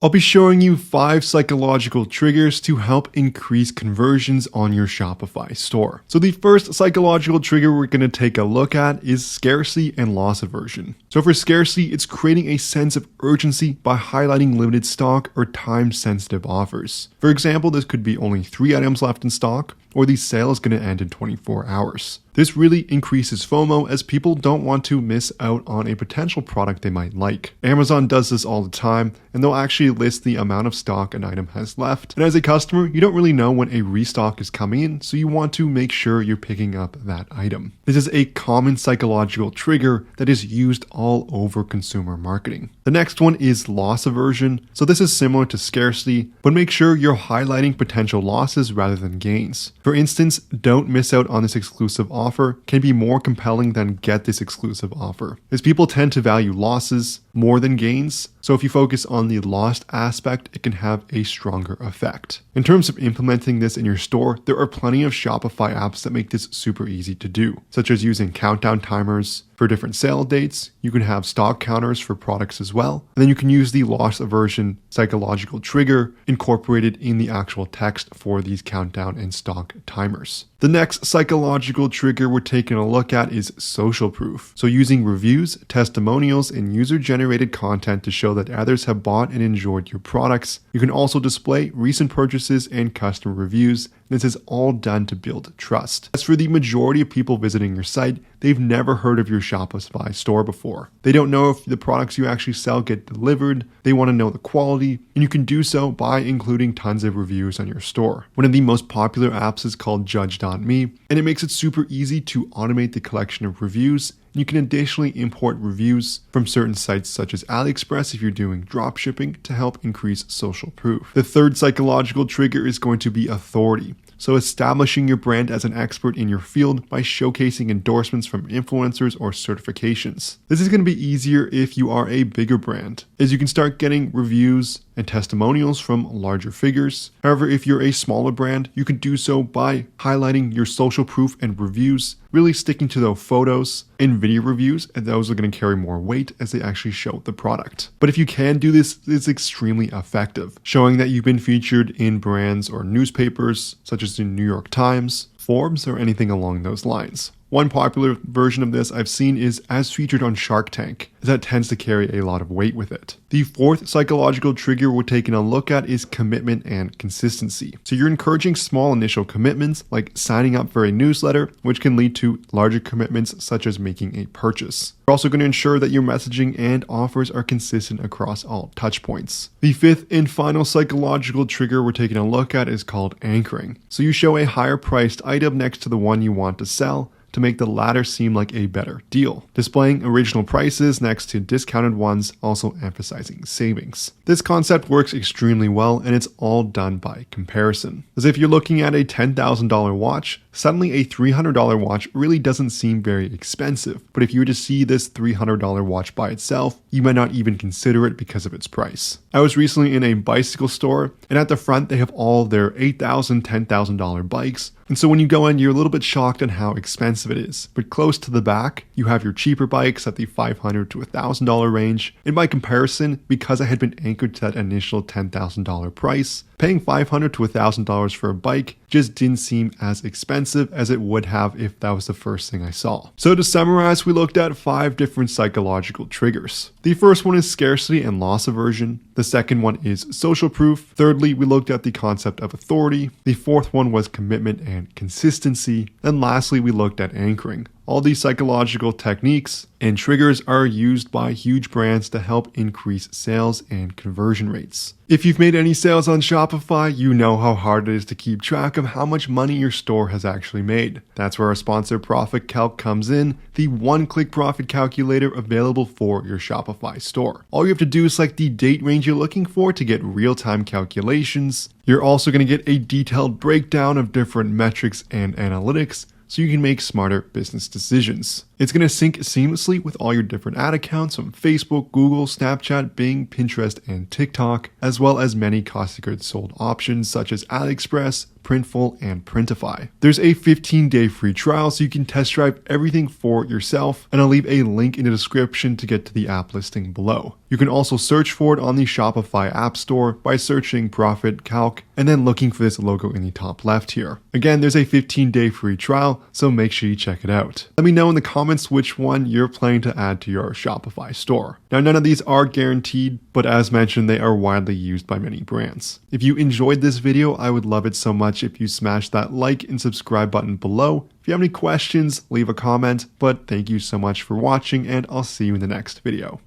I'll be showing you 5 psychological triggers to help increase conversions on your Shopify store. So the first psychological trigger we're going to take a look at is scarcity and loss aversion. So for scarcity, it's creating a sense of urgency by highlighting limited stock or time-sensitive offers. For example, this could be only 3 items left in stock, or the sale is going to end in 24 hours. This really increases FOMO as people don't want to miss out on a potential product they might like. Amazon does this all the time, and they'll actually list the amount of stock an item has left. And as a customer, you don't really know when a restock is coming in, so you want to make sure you're picking up that item. This is a common psychological trigger that is used all over consumer marketing. The next one is loss aversion. So this is similar to scarcity, but make sure you're highlighting potential losses rather than gains. For instance, don't miss out on this exclusive offer can be more compelling than get this exclusive offer, as people tend to value losses more than gains. So if you focus on the lost aspect, it can have a stronger effect. In terms of implementing this in your store, there are plenty of Shopify apps that make this super easy to do, such as using countdown timers for different sale dates. You can have stock counters for products as well. And then you can use the loss aversion psychological trigger incorporated in the actual text for these countdown and stock timers. The next psychological trigger we're taking a look at is social proof. So using reviews, testimonials, and user-generated content to show that others have bought and enjoyed your products. You can also display recent purchases and customer reviews. This is all done to build trust. As for the majority of people visiting your site, they've never heard of your Shopify store before. They don't know if the products you actually sell get delivered. They want to know the quality, and you can do so by including tons of reviews on your store. One of the most popular apps is called Judge.me, and it makes it super easy to automate the collection of reviews. You can additionally import reviews from certain sites such as AliExpress if you're doing drop shipping to help increase social proof. The third psychological trigger is going to be authority. So establishing your brand as an expert in your field by showcasing endorsements from influencers or certifications. This is going to be easier if you are a bigger brand, as you can start getting reviews and testimonials from larger figures. However, if you're a smaller brand, you can do so by highlighting your social proof and reviews, really sticking to those photos and video reviews, and those are going to carry more weight as they actually show the product. But if you can do this, it's extremely effective, showing that you've been featured in brands or newspapers such as the New York Times, Forbes, or anything along those lines. One popular version of this I've seen is as featured on Shark Tank, as that tends to carry a lot of weight with it. The fourth psychological trigger we're taking a look at is commitment and consistency. So you're encouraging small initial commitments like signing up for a newsletter, which can lead to larger commitments such as making a purchase. You're also going to ensure that your messaging and offers are consistent across all touch points. The fifth and final psychological trigger we're taking a look at is called anchoring. So you show a higher priced item next to the one you want to sell, to make the latter seem like a better deal. Displaying original prices next to discounted ones, also emphasizing savings. This concept works extremely well, and it's all done by comparison. As if you're looking at a $10,000 watch, suddenly a $300 watch really doesn't seem very expensive. But if you were to see this $300 watch by itself, you might not even consider it because of its price. I was recently in a bicycle store, and at the front they have all their $8,000, $10,000 bikes. And so when you go in, you're a little bit shocked on how expensive it is. But close to the back, you have your cheaper bikes at the $500 to $1,000 range. And by comparison, because I had been anchored to that initial $10,000 price, paying $500 to $1,000 for a bike just didn't seem as expensive as it would have if that was the first thing I saw. So to summarize, we looked at 5 different psychological triggers. The first one is scarcity and loss aversion. The second one is social proof. Thirdly, we looked at the concept of authority. The fourth one was commitment and consistency. And lastly, we looked at anchoring. All these psychological techniques and triggers are used by huge brands to help increase sales and conversion rates. If you've made any sales on Shopify, you know how hard it is to keep track of how much money your store has actually made. That's where our sponsor Profit Calc comes in, the one-click profit calculator available for your Shopify store. All you have to do is select the date range you're looking for to get real-time calculations. You're also going to get a detailed breakdown of different metrics and analytics, so you can make smarter business decisions. It's going to sync seamlessly with all your different ad accounts from Facebook, Google, Snapchat, Bing, Pinterest, and TikTok, as well as many cost of goods sold options such as AliExpress, Printful, and Printify. There's a 15-day free trial so you can test drive everything for yourself, and I'll leave a link in the description to get to the app listing below. You can also search for it on the Shopify App Store by searching Profit CALC and then looking for this logo in the top left here. Again, there's a 15-day free trial, so make sure you check it out. Let me know in the comments which one you're planning to add to your Shopify store. Now, none of these are guaranteed, but as mentioned, they are widely used by many brands. If you enjoyed this video, I would love it so much if you smash that like and subscribe button below. If you have any questions, leave a comment, but thank you so much for watching, and I'll see you in the next video.